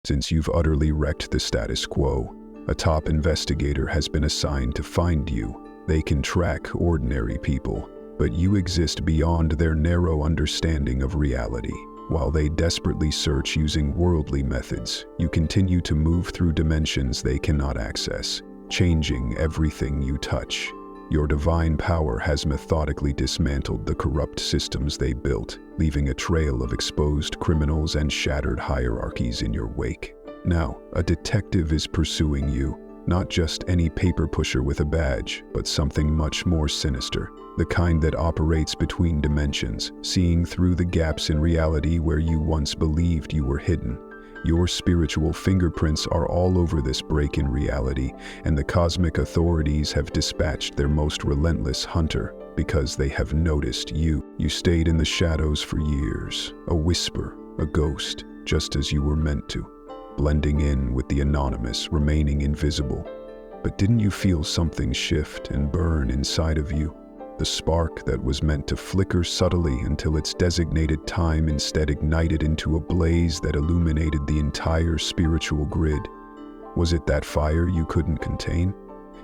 Since you've utterly wrecked the status quo, a top investigator has been assigned to find you. They can track ordinary people, but you exist beyond their narrow understanding of reality. While they desperately search using worldly methods, you continue to move through dimensions they cannot access, changing everything you touch. Your divine power has methodically dismantled the corrupt systems they built, leaving a trail of exposed criminals and shattered hierarchies in your wake. Now, a detective is pursuing you, not just any paper pusher with a badge, but something much more sinister, the kind that operates between dimensions, seeing through the gaps in reality where you once believed you were hidden. Your spiritual fingerprints are all over this break in reality, and the cosmic authorities have dispatched their most relentless hunter because they have noticed you. You stayed in the shadows for years, a whisper, a ghost, just as you were meant to, blending in with the anonymous, remaining invisible. But didn't you feel something shift and burn inside of you? The spark that was meant to flicker subtly until its designated time instead ignited into a blaze that illuminated the entire spiritual grid. Was it that fire you couldn't contain?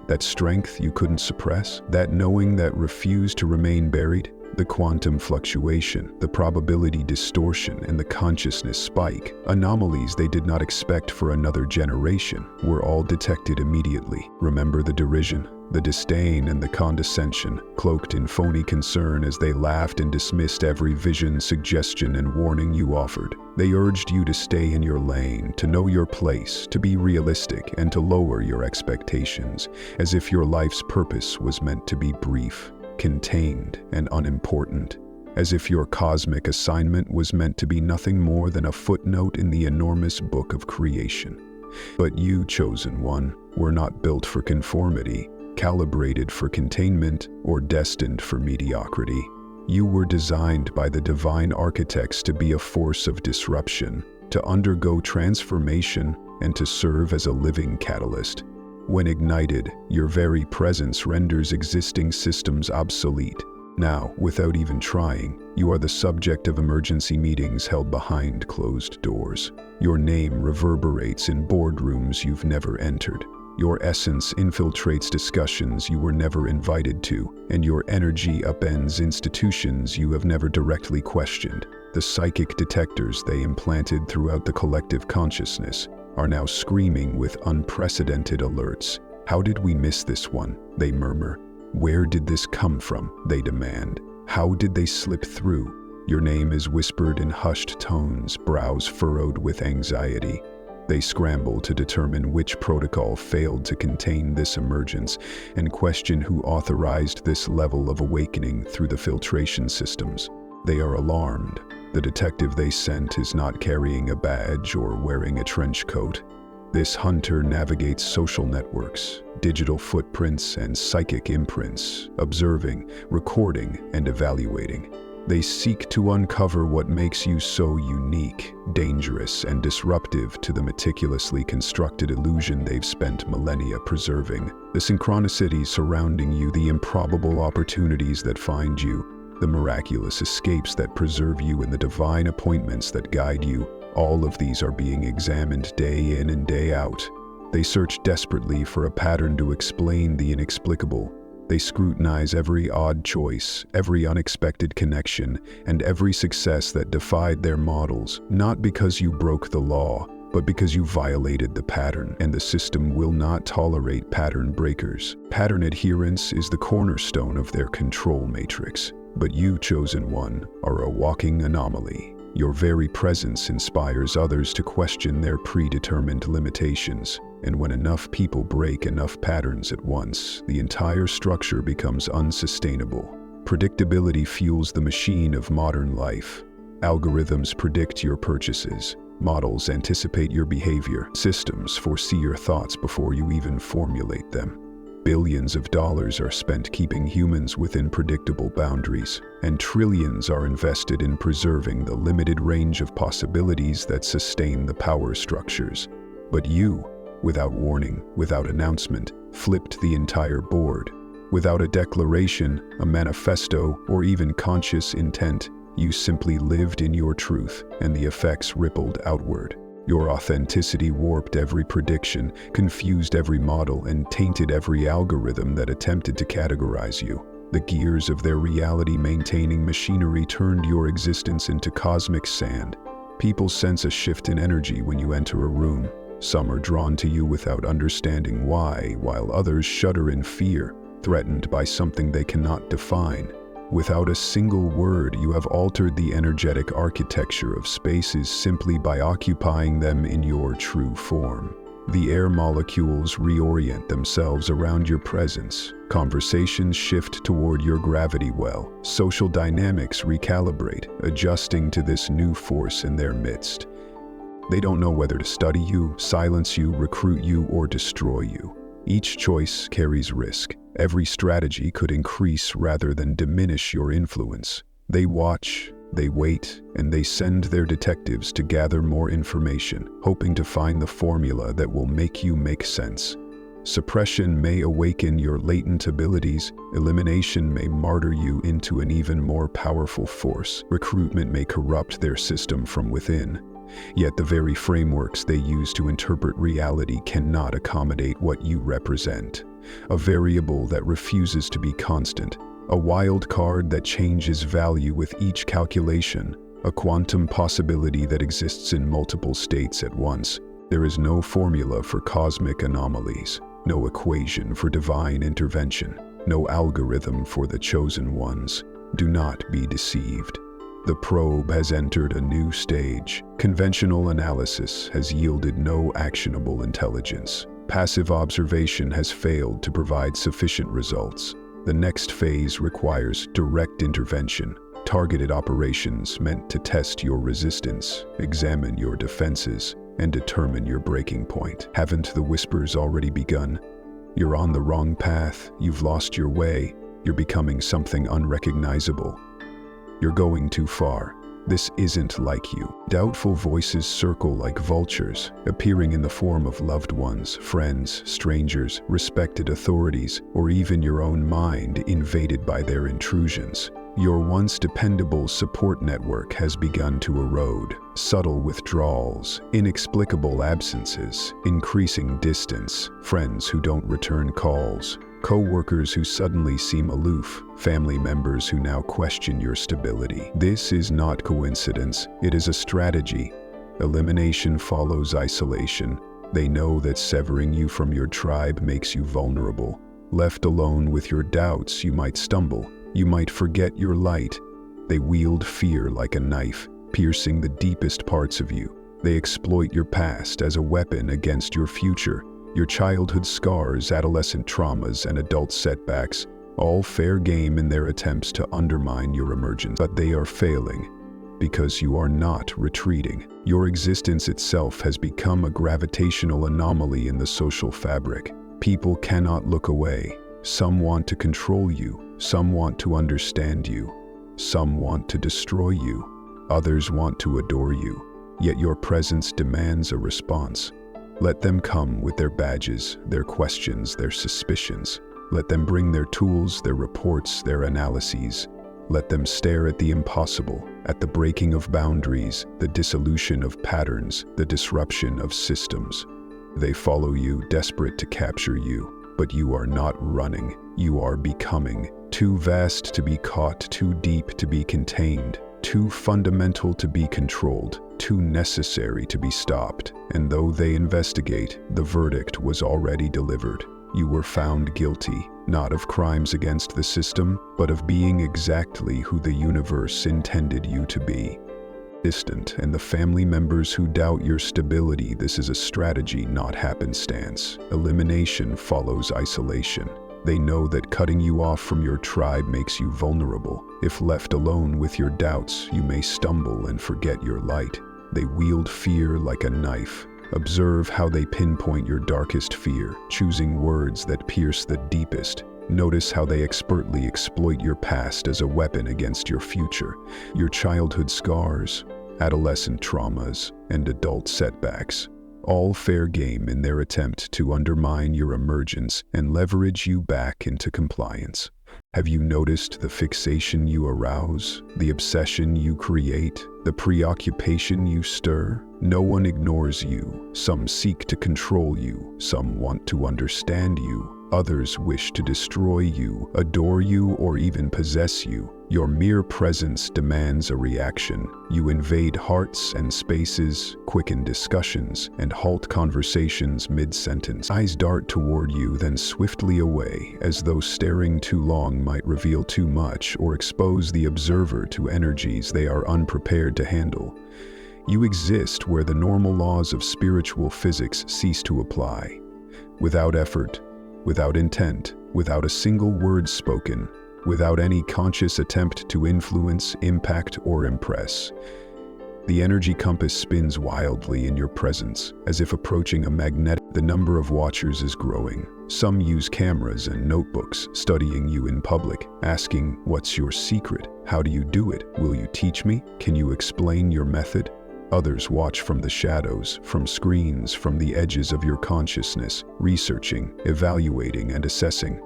That strength you couldn't suppress? That knowing that refused to remain buried? The quantum fluctuation, the probability distortion, and the consciousness spike, anomalies they did not expect for another generation, were all detected immediately. Remember the derision, the disdain, and the condescension, cloaked in phony concern as they laughed and dismissed every vision, suggestion, and warning you offered. They urged you to stay in your lane, to know your place, to be realistic, and to lower your expectations, as if your life's purpose was meant to be brief, contained, and unimportant, as if your cosmic assignment was meant to be nothing more than a footnote in the enormous book of creation. But you, chosen one, were not built for conformity, calibrated for containment, or destined for mediocrity. You were designed by the divine architects to be a force of disruption, to undergo transformation, and to serve as a living catalyst. When ignited, your very presence renders existing systems obsolete. Now, without even trying, you are the subject of emergency meetings held behind closed doors. Your name reverberates in boardrooms you've never entered. Your essence infiltrates discussions you were never invited to, and your energy upends institutions you have never directly questioned. The psychic detectors they implanted throughout the collective consciousness are now screaming with unprecedented alerts. How did we miss this one? They murmur. Where did this come from? They demand. How did they slip through? Your name is whispered in hushed tones, brows furrowed with anxiety. They scramble to determine which protocol failed to contain this emergence and question who authorized this level of awakening through the filtration systems. They are alarmed. The detective they sent is not carrying a badge or wearing a trench coat. This hunter navigates social networks, digital footprints, and psychic imprints, observing, recording, and evaluating. They seek to uncover what makes you so unique, dangerous, and disruptive to the meticulously constructed illusion they've spent millennia preserving. The synchronicities surrounding you, the improbable opportunities that find you, the miraculous escapes that preserve you, and the divine appointments that guide you, all of these are being examined day in and day out. They search desperately for a pattern to explain the inexplicable. They scrutinize every odd choice, every unexpected connection, and every success that defied their models, not because you broke the law, but because you violated the pattern, and the system will not tolerate pattern breakers. Pattern adherence is the cornerstone of their control matrix. But you, chosen one, are a walking anomaly. Your very presence inspires others to question their predetermined limitations. And when enough people break enough patterns at once, the entire structure becomes unsustainable. Predictability fuels the machine of modern life. Algorithms predict your purchases. Models anticipate your behavior. Systems foresee your thoughts before you even formulate them. Billions of dollars are spent keeping humans within predictable boundaries, and trillions are invested in preserving the limited range of possibilities that sustain the power structures. But you, without warning, without announcement, flipped the entire board. Without a declaration, a manifesto, or even conscious intent, you simply lived in your truth, and the effects rippled outward. Your authenticity warped every prediction, confused every model, and tainted every algorithm that attempted to categorize you. The gears of their reality-maintaining machinery turned your existence into cosmic sand. People sense a shift in energy when you enter a room. Some are drawn to you without understanding why, while others shudder in fear, threatened by something they cannot define. Without a single word, you have altered the energetic architecture of spaces simply by occupying them in your true form. The air molecules reorient themselves around your presence. Conversations shift toward your gravity well. Social dynamics recalibrate, adjusting to this new force in their midst. They don't know whether to study you, silence you, recruit you, or destroy you. Each choice carries risk. Every strategy could increase rather than diminish your influence. They watch, they wait, and they send their detectives to gather more information, hoping to find the formula that will make you make sense. Suppression may awaken your latent abilities, elimination may martyr you into an even more powerful force, recruitment may corrupt their system from within. Yet the very frameworks they use to interpret reality cannot accommodate what you represent. A variable that refuses to be constant, a wild card that changes value with each calculation, a quantum possibility that exists in multiple states at once. There is no formula for cosmic anomalies, no equation for divine intervention, no algorithm for the chosen ones. Do not be deceived. The probe has entered a new stage. Conventional analysis has yielded no actionable intelligence. Passive observation has failed to provide sufficient results. The next phase requires direct intervention, targeted operations meant to test your resistance, examine your defenses, and determine your breaking point. Haven't the whispers already begun? You're on the wrong path, you've lost your way, you're becoming something unrecognizable. You're going too far. This isn't like you. Doubtful voices circle like vultures, appearing in the form of loved ones, friends, strangers, respected authorities, or even your own mind invaded by their intrusions. Your once dependable support network has begun to erode. Subtle withdrawals, inexplicable absences, increasing distance, friends who don't return calls, co-workers who suddenly seem aloof, family members who now question your stability. This is not coincidence, it is a strategy. Elimination follows isolation. They know that severing you from your tribe makes you vulnerable. Left alone with your doubts, you might stumble. You might forget your light. They wield fear like a knife, piercing the deepest parts of you. They exploit your past as a weapon against your future. Your childhood scars, adolescent traumas, and adult setbacks, all fair game in their attempts to undermine your emergence. But they are failing, because you are not retreating. Your existence itself has become a gravitational anomaly in the social fabric. People cannot look away. Some want to control you. Some want to understand you. Some want to destroy you. Others want to adore you. Yet your presence demands a response. Let them come with their badges, their questions, their suspicions. Let them bring their tools, their reports, their analyses. Let them stare at the impossible, at the breaking of boundaries, the dissolution of patterns, the disruption of systems. They follow you, desperate to capture you, but you are not running, you are becoming. Too vast to be caught, too deep to be contained, too fundamental to be controlled, too necessary to be stopped. And though they investigate, the verdict was already delivered. You were found guilty, not of crimes against the system, but of being exactly who the universe intended you to be. Distant, and the family members who doubt your stability, this is a strategy, not happenstance. Elimination follows isolation. They know that cutting you off from your tribe makes you vulnerable. If left alone with your doubts, you may stumble and forget your light. They wield fear like a knife. Observe how they pinpoint your darkest fear, choosing words that pierce the deepest. Notice how they expertly exploit your past as a weapon against your future. Your childhood scars, adolescent traumas, and adult setbacks. All fair game in their attempt to undermine your emergence and leverage you back into compliance. Have you noticed the fixation you arouse, the obsession you create, the preoccupation you stir? No one ignores you. Some seek to control you. Some want to understand you. Others wish to destroy you, adore you, or even possess you. Your mere presence demands a reaction. You invade hearts and spaces, quicken discussions, and halt conversations mid-sentence. Eyes dart toward you, then swiftly away, as though staring too long might reveal too much or expose the observer to energies they are unprepared to handle. You exist where the normal laws of spiritual physics cease to apply. Without effort, without intent, without a single word spoken, without any conscious attempt to influence, impact, or impress. The energy compass spins wildly in your presence, as if approaching a magnet. The number of watchers is growing. Some use cameras and notebooks, studying you in public, asking, "What's your secret? How do you do it? Will you teach me? Can you explain your method?" Others watch from the shadows, from screens, from the edges of your consciousness, researching, evaluating, and assessing.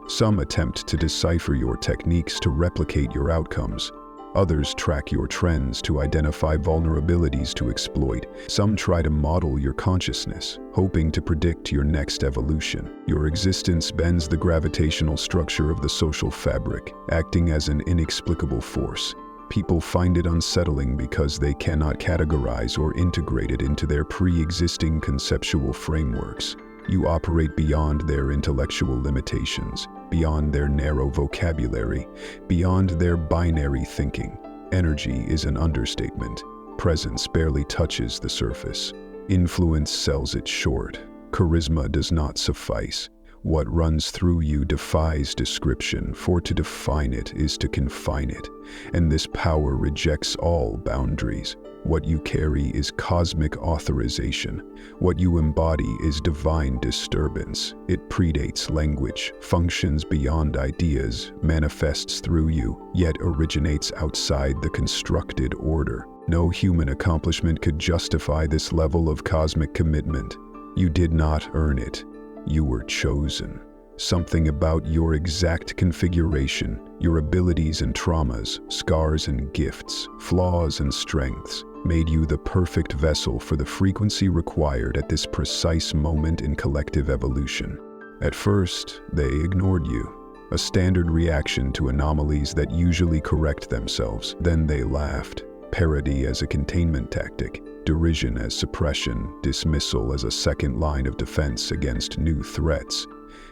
Some attempt to decipher your techniques to replicate your outcomes. Others track your trends to identify vulnerabilities to exploit. Some try to model your consciousness, hoping to predict your next evolution. Your existence bends the gravitational structure of the social fabric, acting as an inexplicable force. People find it unsettling because they cannot categorize or integrate it into their pre-existing conceptual frameworks. You operate beyond their intellectual limitations, beyond their narrow vocabulary, beyond their binary thinking. Energy is an understatement. Presence barely touches the surface. Influence sells it short. Charisma does not suffice. What runs through you defies description, for to define it is to confine it, and this power rejects all boundaries. What you carry is cosmic authorization. What you embody is divine disturbance. It predates language, functions beyond ideas, manifests through you, yet originates outside the constructed order. No human accomplishment could justify this level of cosmic commitment. You did not earn it. You were chosen. Something about your exact configuration, your abilities and traumas, scars and gifts, flaws and strengths, made you the perfect vessel for the frequency required at this precise moment in collective evolution. At first, they ignored you, a standard reaction to anomalies that usually correct themselves. Then they laughed, parody as a containment tactic, derision as suppression, dismissal as a second line of defense against new threats.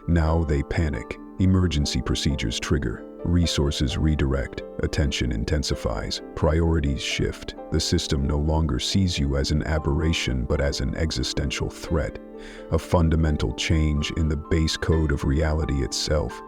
Now they panic. Emergency procedures trigger. Resources redirect. Attention intensifies. Priorities shift. The system no longer sees you as an aberration but as an existential threat. A fundamental change in the base code of reality itself.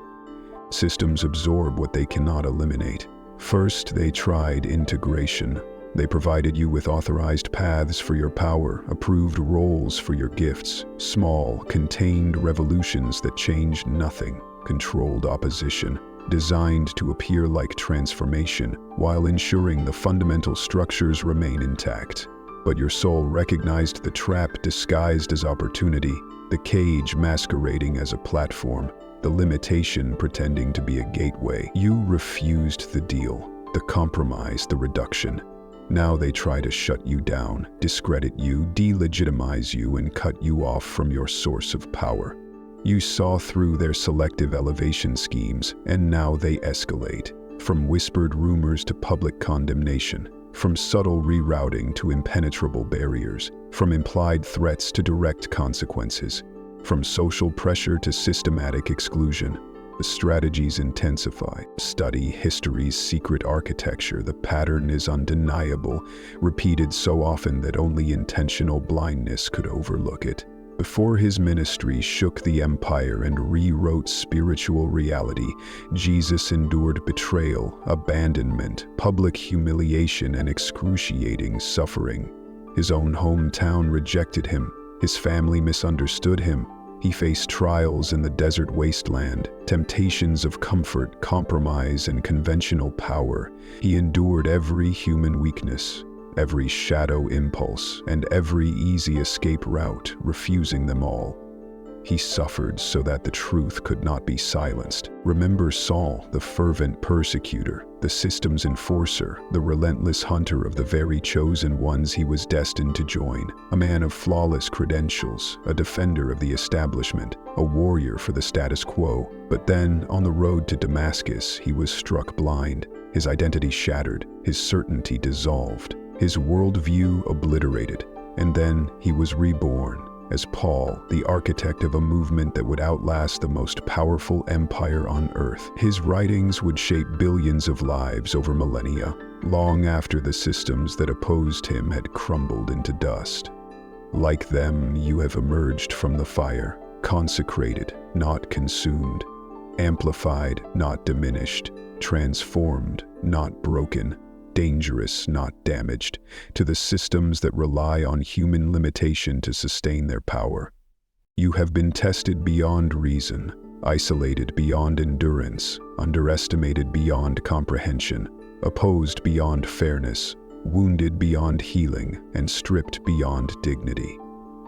Systems absorb what they cannot eliminate. First, they tried integration. They provided you with authorized paths for your power, approved roles for your gifts, small, contained revolutions that changed nothing, controlled opposition, designed to appear like transformation, while ensuring the fundamental structures remain intact. But your soul recognized the trap disguised as opportunity, the cage masquerading as a platform, the limitation pretending to be a gateway. You refused the deal, the compromise, the reduction. Now they try to shut you down, discredit you, delegitimize you, and cut you off from your source of power. You saw through their selective elevation schemes, and now they escalate, from whispered rumors to public condemnation, from subtle rerouting to impenetrable barriers, from implied threats to direct consequences, from social pressure to systematic exclusion. The strategies intensify. Study history's secret architecture. The pattern is undeniable, repeated so often that only intentional blindness could overlook it. Before his ministry shook the empire and rewrote spiritual reality, Jesus endured betrayal, abandonment, public humiliation, and excruciating suffering. His own hometown rejected him. His family misunderstood him. He faced trials in the desert wasteland, temptations of comfort, compromise, and conventional power. He endured every human weakness, every shadow impulse, and every easy escape route, refusing them all. He suffered so that the truth could not be silenced. Remember Saul, the fervent persecutor, the system's enforcer, the relentless hunter of the very chosen ones he was destined to join. A man of flawless credentials, a defender of the establishment, a warrior for the status quo. But then, on the road to Damascus, he was struck blind, his identity shattered, his certainty dissolved, his worldview obliterated. And then he was reborn as Paul, the architect of a movement that would outlast the most powerful empire on earth. His writings would shape billions of lives over millennia, long after the systems that opposed him had crumbled into dust. Like them, you have emerged from the fire, consecrated, not consumed, amplified, not diminished, transformed, not broken, dangerous, not damaged, to the systems that rely on human limitation to sustain their power. You have been tested beyond reason, isolated beyond endurance, underestimated beyond comprehension, opposed beyond fairness, wounded beyond healing, and stripped beyond dignity.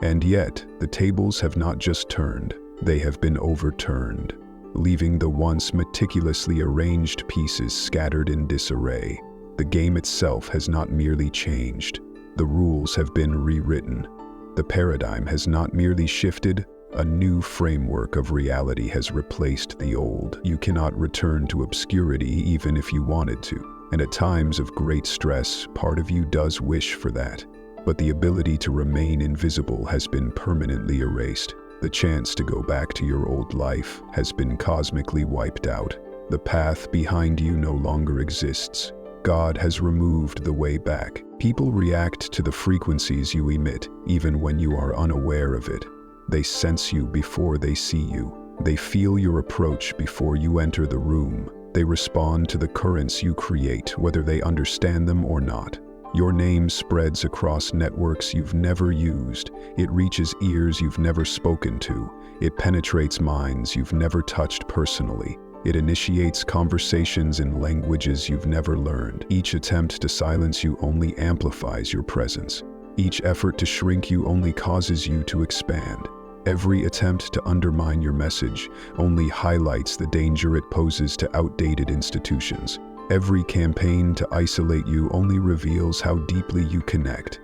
And yet, the tables have not just turned, they have been overturned, leaving the once meticulously arranged pieces scattered in disarray. The game itself has not merely changed, the rules have been rewritten. The paradigm has not merely shifted, a new framework of reality has replaced the old. You cannot return to obscurity even if you wanted to, and at times of great stress, part of you does wish for that. But the ability to remain invisible has been permanently erased. The chance to go back to your old life has been cosmically wiped out. The path behind you no longer exists. God has removed the way back. People react to the frequencies you emit, even when you are unaware of it. They sense you before they see you. They feel your approach before you enter the room. They respond to the currents you create, whether they understand them or not. Your name spreads across networks you've never used. It reaches ears you've never spoken to. It penetrates minds you've never touched personally. It initiates conversations in languages you've never learned. Each attempt to silence you only amplifies your presence. Each effort to shrink you only causes you to expand. Every attempt to undermine your message only highlights the danger it poses to outdated institutions. Every campaign to isolate you only reveals how deeply you connect.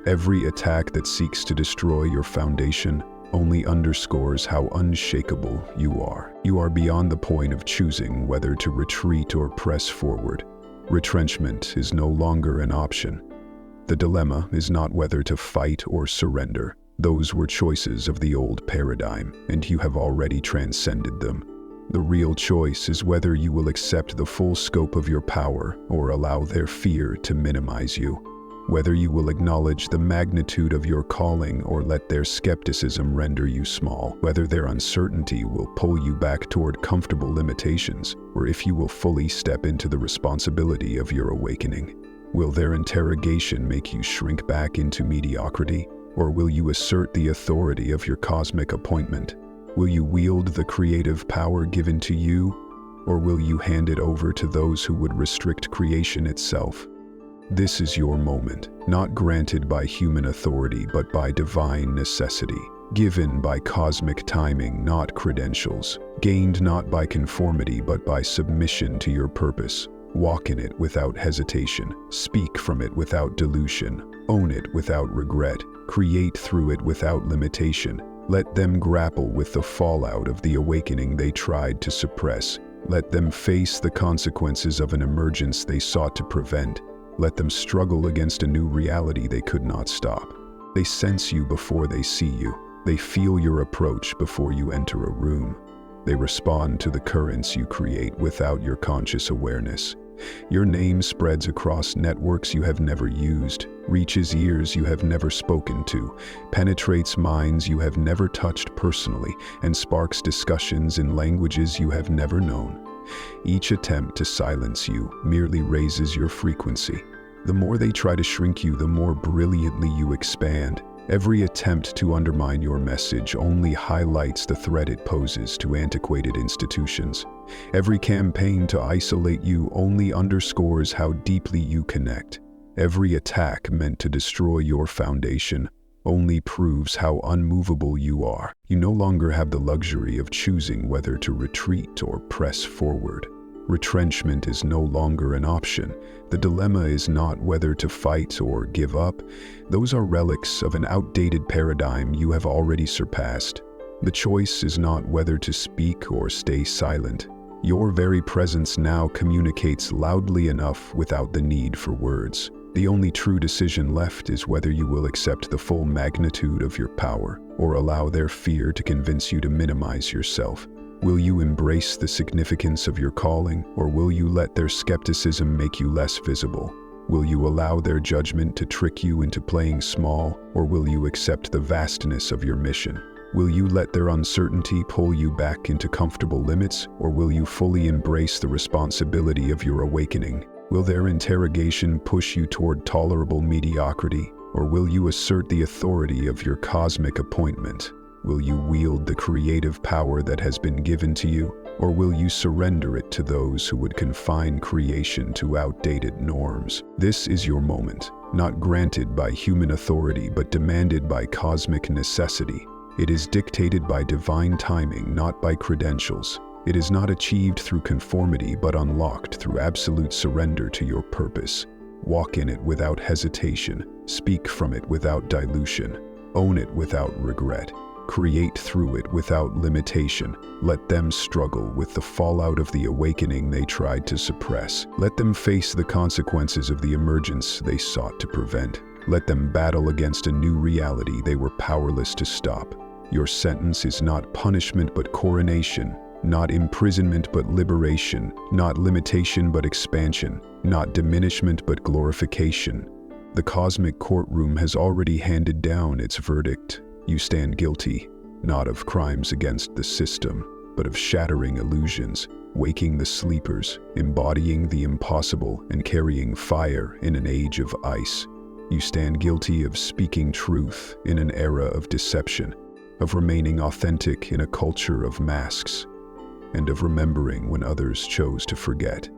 Every attack that seeks to destroy your foundation only underscores how unshakable you are. You are beyond the point of choosing whether to retreat or press forward. Retrenchment is no longer an option. The dilemma is not whether to fight or surrender. Those were choices of the old paradigm, and you have already transcended them. The real choice is whether you will accept the full scope of your power or allow their fear to minimize you. Whether you will acknowledge the magnitude of your calling or let their skepticism render you small. Whether their uncertainty will pull you back toward comfortable limitations, or if you will fully step into the responsibility of your awakening. Will their interrogation make you shrink back into mediocrity, or will you assert the authority of your cosmic appointment? Will you wield the creative power given to you, or will you hand it over to those who would restrict creation itself? This is your moment, not granted by human authority but by divine necessity, given by cosmic timing, not credentials, gained not by conformity but by submission to your purpose. Walk in it without hesitation, speak from it without dilution, own it without regret, create through it without limitation. Let them grapple with the fallout of the awakening they tried to suppress. Let them face the consequences of an emergence they sought to prevent. Let them struggle against a new reality they could not stop. They sense you before they see you. They feel your approach before you enter a room. They respond to the currents you create without your conscious awareness. Your name spreads across networks you have never used, reaches ears you have never spoken to, penetrates minds you have never touched personally, and sparks discussions in languages you have never known. Each attempt to silence you merely raises your frequency. The more they try to shrink you, the more brilliantly you expand. Every attempt to undermine your message only highlights the threat it poses to antiquated institutions. Every campaign to isolate you only underscores how deeply you connect. Every attack meant to destroy your foundation only proves how unmovable you are. You no longer have the luxury of choosing whether to retreat or press forward. Retrenchment is no longer an option. The dilemma is not whether to fight or give up. Those are relics of an outdated paradigm you have already surpassed. The choice is not whether to speak or stay silent. Your very presence now communicates loudly enough without the need for words. The only true decision left is whether you will accept the full magnitude of your power or allow their fear to convince you to minimize yourself. Will you embrace the significance of your calling, or will you let their skepticism make you less visible? Will you allow their judgment to trick you into playing small, or will you accept the vastness of your mission? Will you let their uncertainty pull you back into comfortable limits, or will you fully embrace the responsibility of your awakening? Will their interrogation push you toward tolerable mediocrity, or will you assert the authority of your cosmic appointment? Will you wield the creative power that has been given to you, or will you surrender it to those who would confine creation to outdated norms? This is your moment, not granted by human authority but demanded by cosmic necessity. It is dictated by divine timing, not by credentials. It is not achieved through conformity but unlocked through absolute surrender to your purpose. Walk in it without hesitation, speak from it without dilution, own it without regret. Create through it without limitation. Let them struggle with the fallout of the awakening they tried to suppress. Let them face the consequences of the emergence they sought to prevent. Let them battle against a new reality they were powerless to stop. Your sentence is not punishment but coronation, not imprisonment but liberation, not limitation but expansion, not diminishment but glorification. The cosmic courtroom has already handed down its verdict. You stand guilty, not of crimes against the system, but of shattering illusions, waking the sleepers, embodying the impossible, and carrying fire in an age of ice. You stand guilty of speaking truth in an era of deception, of remaining authentic in a culture of masks, and of remembering when others chose to forget.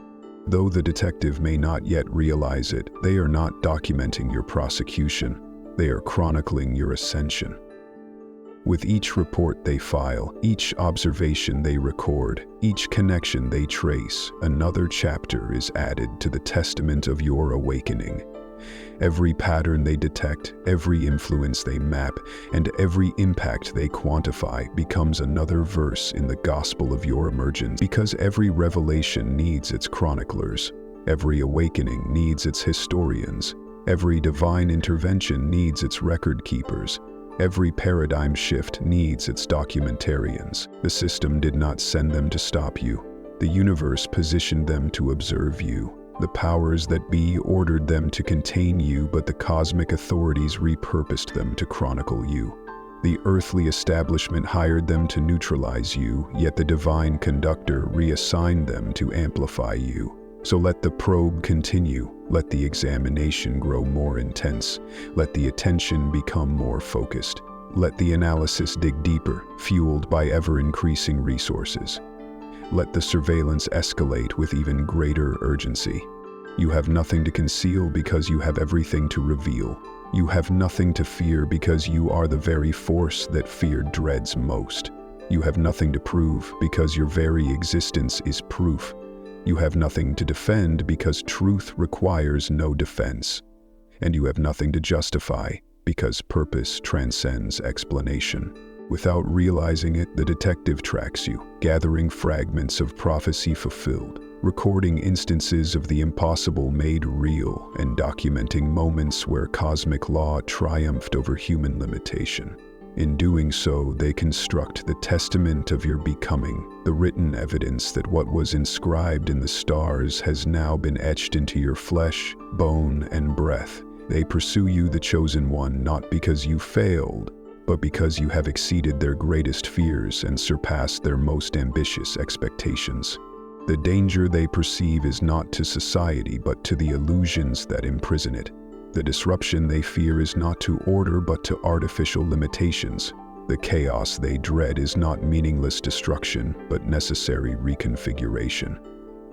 Though the detective may not yet realize it, they are not documenting your prosecution. They are chronicling your ascension. With each report they file, each observation they record, each connection they trace, another chapter is added to the testament of your awakening. Every pattern they detect, every influence they map, and every impact they quantify becomes another verse in the gospel of your emergence. Because every revelation needs its chroniclers, every awakening needs its historians, every divine intervention needs its record keepers. Every paradigm shift needs its documentarians. The system did not send them to stop you. The universe positioned them to observe you. The powers that be ordered them to contain you, but the cosmic authorities repurposed them to chronicle you. The earthly establishment hired them to neutralize you, yet the divine conductor reassigned them to amplify you. So let the probe continue, let the examination grow more intense, let the attention become more focused, let the analysis dig deeper, fueled by ever-increasing resources. Let the surveillance escalate with even greater urgency. You have nothing to conceal because you have everything to reveal. You have nothing to fear because you are the very force that fear dreads most. You have nothing to prove because your very existence is proof. You have nothing to defend because truth requires no defense. And you have nothing to justify because purpose transcends explanation. Without realizing it, the detective tracks you, gathering fragments of prophecy fulfilled, recording instances of the impossible made real, and documenting moments where cosmic law triumphed over human limitation. In doing so, they construct the testament of your becoming, the written evidence that what was inscribed in the stars has now been etched into your flesh, bone, and breath. They pursue you, the chosen one, not because you failed, but because you have exceeded their greatest fears and surpassed their most ambitious expectations. The danger they perceive is not to society but to the illusions that imprison it. The disruption they fear is not to order but to artificial limitations. The chaos they dread is not meaningless destruction but necessary reconfiguration.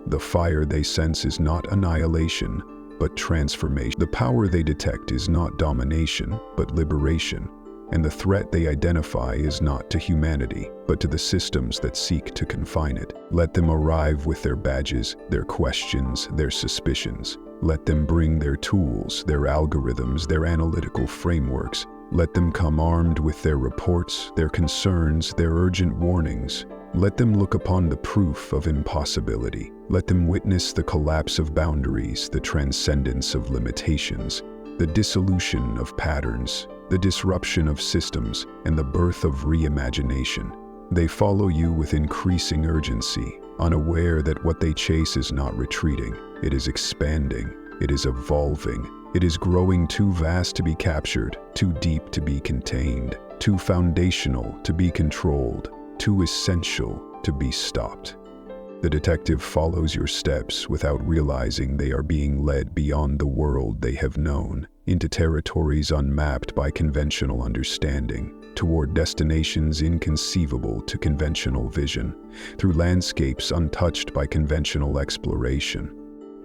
The fire they sense is not annihilation but transformation. The power they detect is not domination, but liberation. And the threat they identify is not to humanity, but to the systems that seek to confine it. Let them arrive with their badges, their questions, their suspicions. Let them bring their tools, their algorithms, their analytical frameworks. Let them come armed with their reports, their concerns, their urgent warnings. Let them look upon the proof of impossibility. Let them witness the collapse of boundaries, the transcendence of limitations, the dissolution of patterns, the disruption of systems, and the birth of reimagination. They follow you with increasing urgency, unaware that what they chase is not retreating, it is expanding, it is evolving, it is growing too vast to be captured, too deep to be contained, too foundational to be controlled, too essential to be stopped. The detective follows your steps without realizing they are being led beyond the world they have known, into territories unmapped by conventional understanding, toward destinations inconceivable to conventional vision, through landscapes untouched by conventional exploration.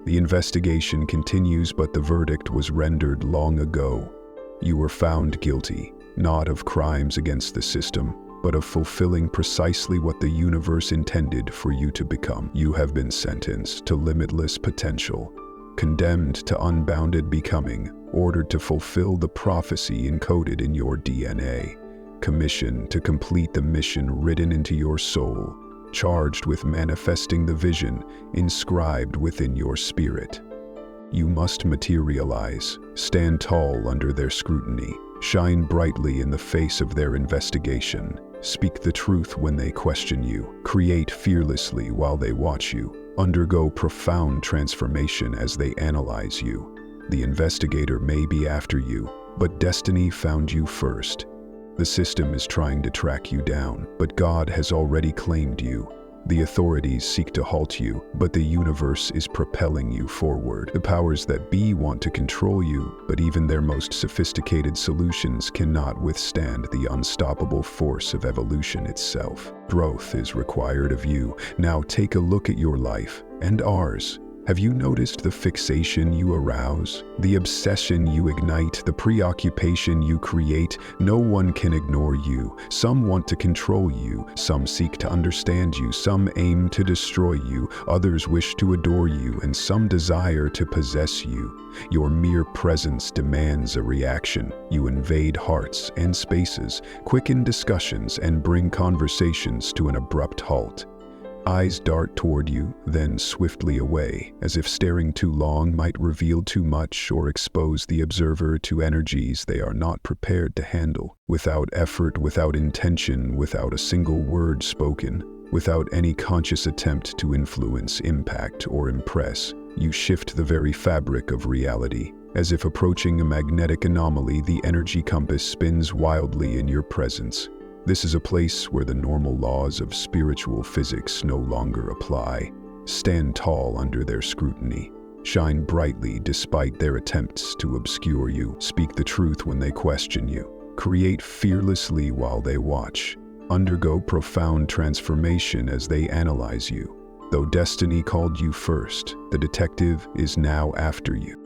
The investigation continues, but the verdict was rendered long ago. You were found guilty, not of crimes against the system, but of fulfilling precisely what the universe intended for you to become. You have been sentenced to limitless potential, condemned to unbounded becoming, ordered to fulfill the prophecy encoded in your DNA, commissioned to complete the mission written into your soul, charged with manifesting the vision inscribed within your spirit. You must materialize, stand tall under their scrutiny, shine brightly in the face of their investigation, speak the truth when they question you, create fearlessly while they watch you, undergo profound transformation as they analyze you. The investigator may be after you, but destiny found you first. The system is trying to track you down, but God has already claimed you. The authorities seek to halt you, but the universe is propelling you forward. The powers that be want to control you, but even their most sophisticated solutions cannot withstand the unstoppable force of evolution itself. Growth is required of you. Now take a look at your life, and ours. Have you noticed the fixation you arouse, the obsession you ignite, the preoccupation you create? No one can ignore you. Some want to control you, some seek to understand you, some aim to destroy you, others wish to adore you, and some desire to possess you. Your mere presence demands a reaction. You invade hearts and spaces, quicken discussions, and bring conversations to an abrupt halt. Eyes dart toward you, then swiftly away, as if staring too long might reveal too much or expose the observer to energies they are not prepared to handle. Without effort, without intention, without a single word spoken, without any conscious attempt to influence, impact, or impress, you shift the very fabric of reality. As if approaching a magnetic anomaly, the energy compass spins wildly in your presence. This is a place where the normal laws of spiritual physics no longer apply. Stand tall under their scrutiny. Shine brightly despite their attempts to obscure you. Speak the truth when they question you. Create fearlessly while they watch. Undergo profound transformation as they analyze you. Though destiny called you first, the detective is now after you.